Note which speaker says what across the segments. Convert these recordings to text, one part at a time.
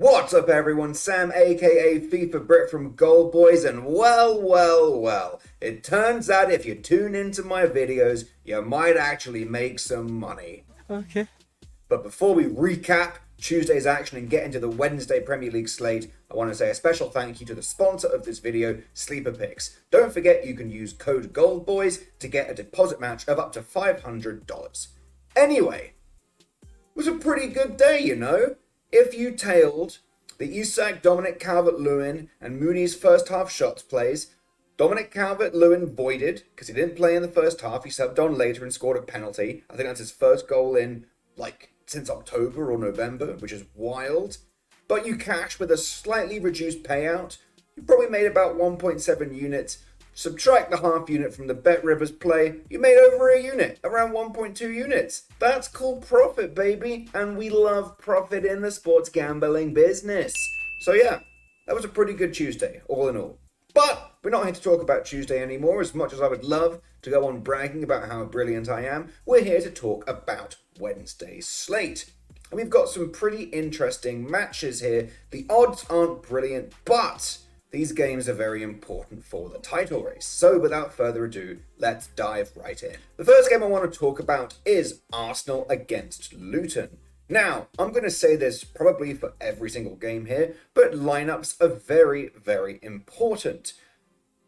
Speaker 1: What's up everyone, Sam aka FIFA Brit from Gold Boys, and well, it turns out if you tune into my videos, you might actually make some money.
Speaker 2: Okay.
Speaker 1: But before we recap Tuesday's action and get into the Wednesday Premier League slate, I want to say a special thank you to the sponsor of this video, Sleeper Picks. Don't forget you can use code GOLDBOYS to get a deposit match of up to $500. Anyway, it was a pretty good day, you know. If you tailed the Isak, Dominic Calvert-Lewin and Mooney's first half shots plays, Dominic Calvert-Lewin voided because he didn't play in the first half. He subbed on later and scored a penalty. I think that's his first goal in since October or November, which is wild. But you cashed with a slightly reduced payout. You probably made about 1.7 units. Subtract the half unit from the Bet Rivers play, you made over a unit, around 1.2 units. That's called profit, baby, and we love profit in the sports gambling business. So yeah, that was a pretty good Tuesday, all in all. But we're not here to talk about Tuesday anymore. As much as I would love to go on bragging about how brilliant I am, we're here to talk about Wednesday's slate. And we've got some pretty interesting matches here. The odds aren't brilliant, but these games are very important for the title race. So without further ado, let's dive right in. The first game I want to talk about is Arsenal against Luton. Now, I'm going to say this probably for every single game here, but lineups are very, very important.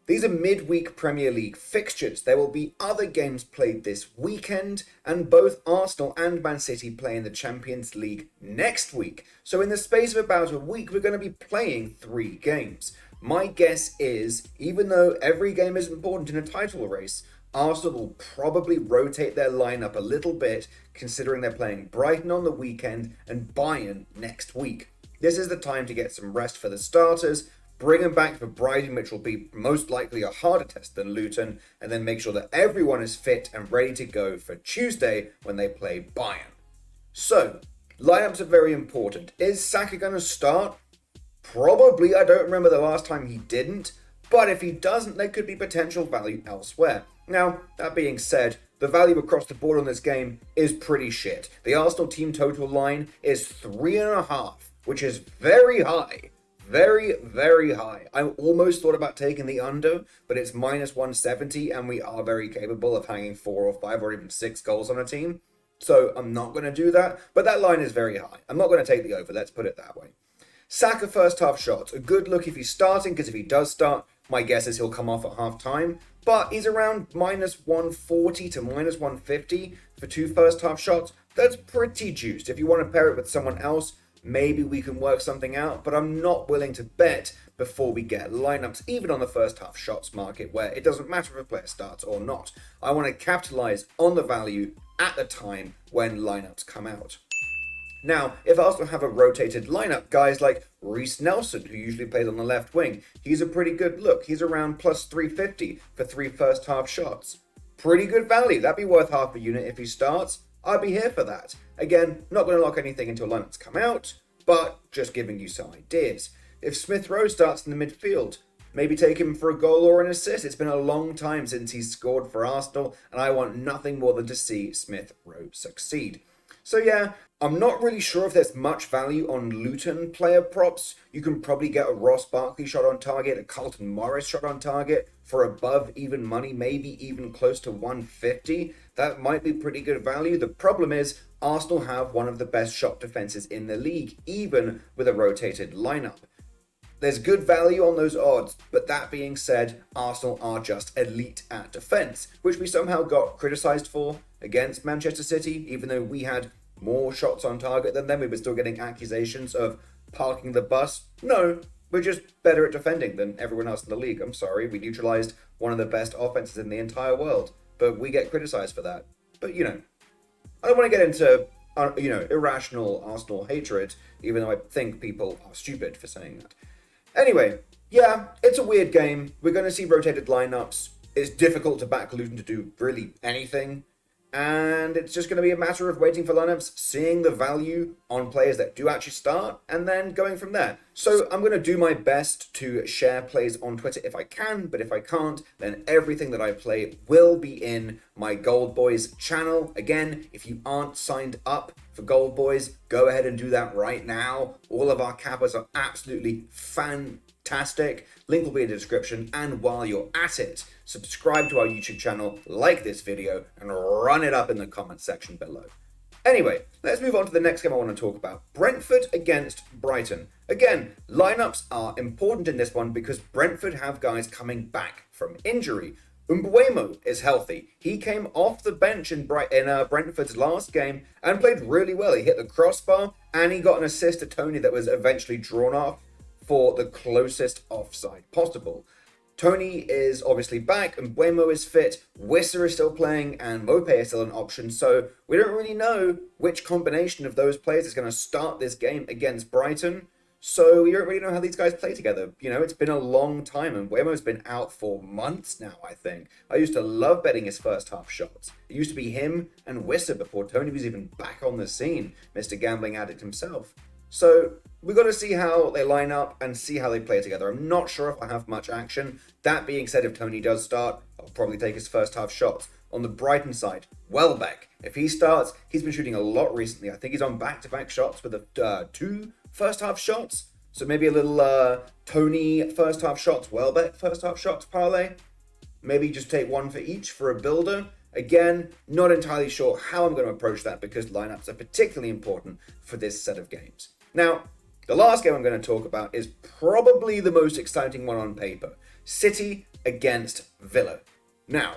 Speaker 1: These are midweek Premier League fixtures. There will be other games played this weekend, and both Arsenal and Man City play in the Champions League next week. So in the space of about a week, we're going to be playing 3 games. My guess is, even though every game is important in a title race, Arsenal will probably rotate their lineup a little bit, considering they're playing Brighton on the weekend and Bayern next week. This is the time to get some rest for the starters, bring them back for Brighton, which will be most likely a harder test than Luton, and then make sure that everyone is fit and ready to go for Tuesday when they play Bayern. So, lineups are very important. Is Saka going to start? Probably. I don't remember the last time he didn't, but if he doesn't, there could be potential value elsewhere. Now, that being said, the value across the board on this game is pretty shit. The Arsenal team total line is 3.5, which is very high. Very, very high. I almost thought about taking the under, but it's minus 170, and we are very capable of hanging 4 or 5 or even 6 goals on a team. So I'm not going to do that, but that line is very high. I'm not going to take the over, let's put it that way. Saka first half shots, a good look if he's starting, because if he does start, my guess is he'll come off at half time. But he's around minus 140 to minus 150 for 2 first half shots. That's pretty juiced. If you want to pair it with someone else, maybe we can work something out, but I'm not willing to bet before we get lineups, even on the first half shots market, where it doesn't matter if a player starts or not. I want to capitalize on the value at the time when lineups come out. Now, if Arsenal have a rotated lineup, guys like Reece Nelson, who usually plays on the left wing, he's a pretty good look. He's around plus 350 for 3 first half shots. Pretty good value. That'd be worth half a unit if he starts. I'd be here for that. Again, not going to lock anything until lineups come out, but just giving you some ideas. If Smith Rowe starts in the midfield, maybe take him for a goal or an assist. It's been a long time since he's scored for Arsenal, and I want nothing more than to see Smith Rowe succeed. So yeah, I'm not really sure if there's much value on Luton player props. You can probably get a Ross Barkley shot on target, a Carlton Morris shot on target for above even money, maybe even close to 150. That might be pretty good value. The problem is Arsenal have one of the best shot defenses in the league, even with a rotated lineup. There's good value on those odds, but that being said, Arsenal are just elite at defense, which we somehow got criticized for against Manchester City, even though we had more shots on target than them. We were still getting accusations of parking the bus. No, we're just better at defending than everyone else in the league. I'm sorry, we neutralized one of the best offenses in the entire world, but we get criticized for that. But, I don't want to get into, irrational Arsenal hatred, even though I think people are stupid for saying that. Anyway, yeah, it's a weird game. We're going to see rotated lineups. It's difficult to back Luton to do really anything. And it's just going to be a matter of waiting for lineups, seeing the value on players that do actually start, and then going from there. So I'm going to do my best to share plays on Twitter if I can, but if I can't, then everything that I play will be in my Gold Boys channel. Again, if you aren't signed up for Gold Boys, go ahead and do that right now. All of our cappers are absolutely fantastic. Link will be in the description, and while you're at it, subscribe to our YouTube channel, like this video, and run it up in the comment section below. Anyway, let's move on to the next game I want to talk about. Brentford against Brighton. Again, lineups are important in this one because Brentford have guys coming back from injury. Mbeumo is healthy. He came off the bench in Brentford's last game and played really well. He hit the crossbar and he got an assist to Tony that was eventually drawn off for the closest offside possible. Tony is obviously back, and Mbeumo is fit, Wissa is still playing, and Mope is still an option, so we don't really know which combination of those players is going to start this game against Brighton, so we don't really know how these guys play together. You know, it's been a long time, and Mbeumo's been out for months now, I think. I used to love betting his first half shots. It used to be him and Wissa before Tony was even back on the scene, Mr. Gambling Addict himself. So we've got to see how they line up and see how they play together. I'm not sure if I have much action. That being said, if Tony does start, I'll probably take his first half shots. On the Brighton side, Welbeck, if he starts, he's been shooting a lot recently. I think he's on back-to-back shots with two first half shots. So maybe a little Tony first half shots, Welbeck first half shots parlay. Maybe just take one for each for a builder. Again, not entirely sure how I'm going to approach that because lineups are particularly important for this set of games. Now, the last game I'm going to talk about is probably the most exciting one on paper. City against Villa. Now,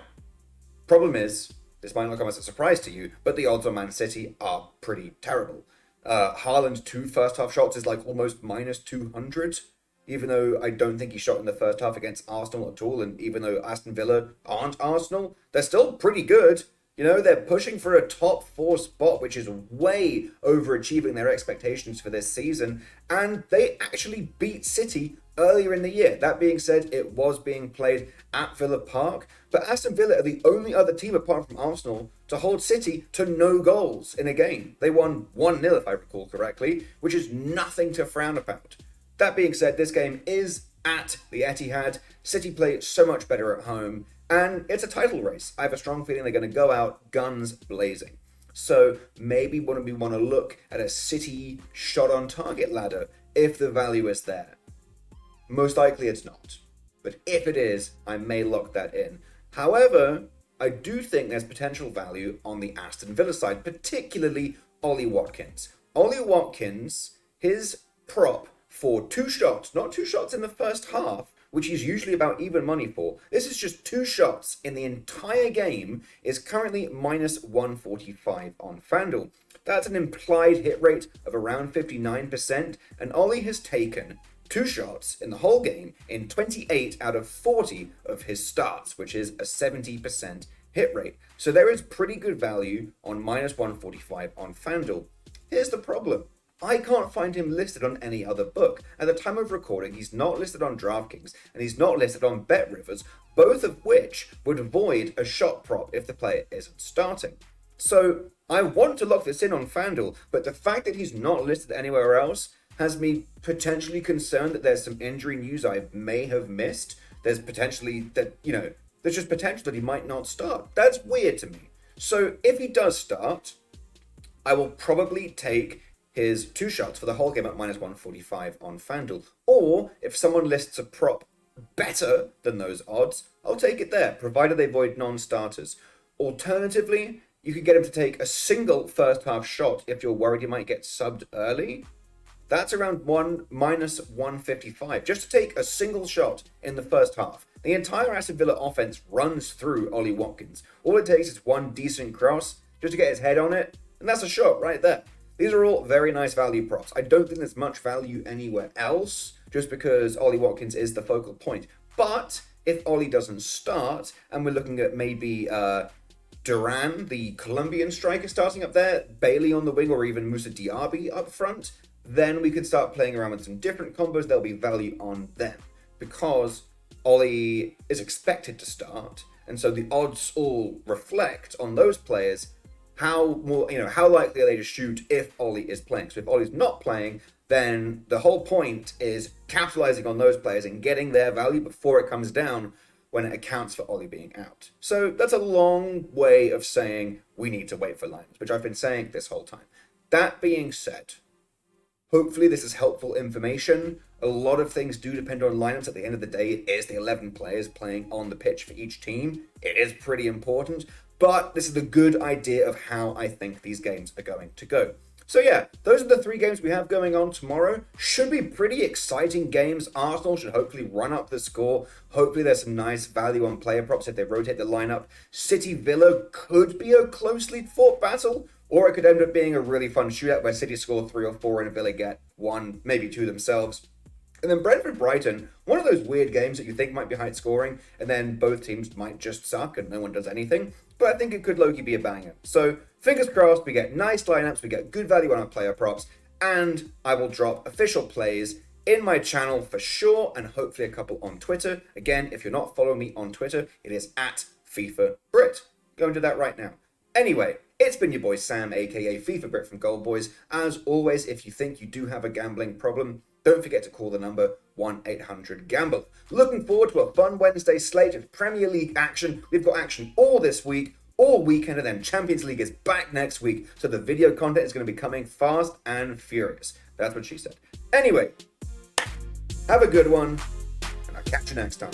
Speaker 1: problem is, this might not come as a surprise to you, but the odds on Man City are pretty terrible. Haaland's 2 first half shots is like almost minus 200, even though I don't think he shot in the first half against Arsenal at all, and even though Aston Villa aren't Arsenal, they're still pretty good. You know, they're pushing for a top 4 spot, which is way overachieving their expectations for this season, and they actually beat City earlier in the year. That being said, it was being played at Villa Park, but Aston Villa are the only other team apart from Arsenal to hold City to no goals in a game. They won 1-0 if I recall correctly, which is nothing to frown about. That being said, this game is at the Etihad. City play so much better at home, and it's a title race. I have a strong feeling they're going to go out guns blazing. So maybe we want to look at a City shot on target ladder if the value is there. Most likely it's not. But if it is, I may lock that in. However, I do think there's potential value on the Aston Villa side, particularly Ollie Watkins. Ollie Watkins, his prop for 2 shots, not 2 shots in the first half, which he's usually about even money for. This is just 2 shots in the entire game, is currently minus 145 on FanDuel. That's an implied hit rate of around 59%, and Ollie has taken 2 shots in the whole game in 28 out of 40 of his starts, which is a 70% hit rate. So there is pretty good value on minus 145 on FanDuel. Here's the problem. I can't find him listed on any other book. At the time of recording, he's not listed on DraftKings and he's not listed on BetRivers, both of which would void a shot prop if the player isn't starting. So I want to lock this in on FanDuel, but the fact that he's not listed anywhere else has me potentially concerned that there's some injury news I may have missed. There's potentially that, there's just potential that he might not start. That's weird to me. So if he does start, I will probably take his 2 shots for the whole game at minus 145 on FanDuel. Or if someone lists a prop better than those odds, I'll take it there, provided they void non-starters. Alternatively, you could get him to take a single first half shot if you're worried he might get subbed early. That's around minus 155, just to take a single shot in the first half. The entire Aston Villa offense runs through Ollie Watkins. All it takes is one decent cross just to get his head on it, and that's a shot right there. These are all very nice value props. I don't think there's much value anywhere else, just because Ollie Watkins is the focal point. But if Ollie doesn't start, and we're looking at maybe Duran, the Colombian striker, starting up there, Bailey on the wing, or even Moussa Diaby up front, then we could start playing around with some different combos. There'll be value on them, because Ollie is expected to start, And so the odds all reflect on those players how likely are they to shoot if Ollie is playing. So if Ollie's not playing, then the whole point is capitalizing on those players and getting their value before it comes down when it accounts for Ollie being out. So that's a long way of saying we need to wait for lineups, which I've been saying this whole time. That being said, hopefully this is helpful information. A lot of things do depend on lineups. At the end of the day, it is the 11 players playing on the pitch for each team. It is pretty important, but this is a good idea of how I think these games are going to go. So yeah, those are the 3 games we have going on tomorrow. Should be pretty exciting games. Arsenal should hopefully run up the score. Hopefully there's some nice value on player props if they rotate the lineup. City Villa could be a closely fought battle, or it could end up being a really fun shootout where City score 3 or 4 and Villa get 1, maybe 2 themselves. And then Brentford Brighton, one of those weird games that you think might be high scoring, and then both teams might just suck and no one does anything. But I think it could low-key be a banger. So fingers crossed, we get nice lineups, we get good value on our player props, and I will drop official plays in my channel for sure, and hopefully a couple on Twitter. Again, if you're not following me on Twitter, it is at FIFABrit. Go and do that right now. Anyway, it's been your boy Sam, aka FIFA Brit from Gold Boys. As always, if you think you do have a gambling problem, don't forget to call the number 1-800-GAMBLE. Looking forward to a fun Wednesday slate of Premier League action. We've got action all this week, all weekend, and then Champions League is back next week. So the video content is going to be coming fast and furious. That's what she said. Anyway, have a good one, and I'll catch you next time.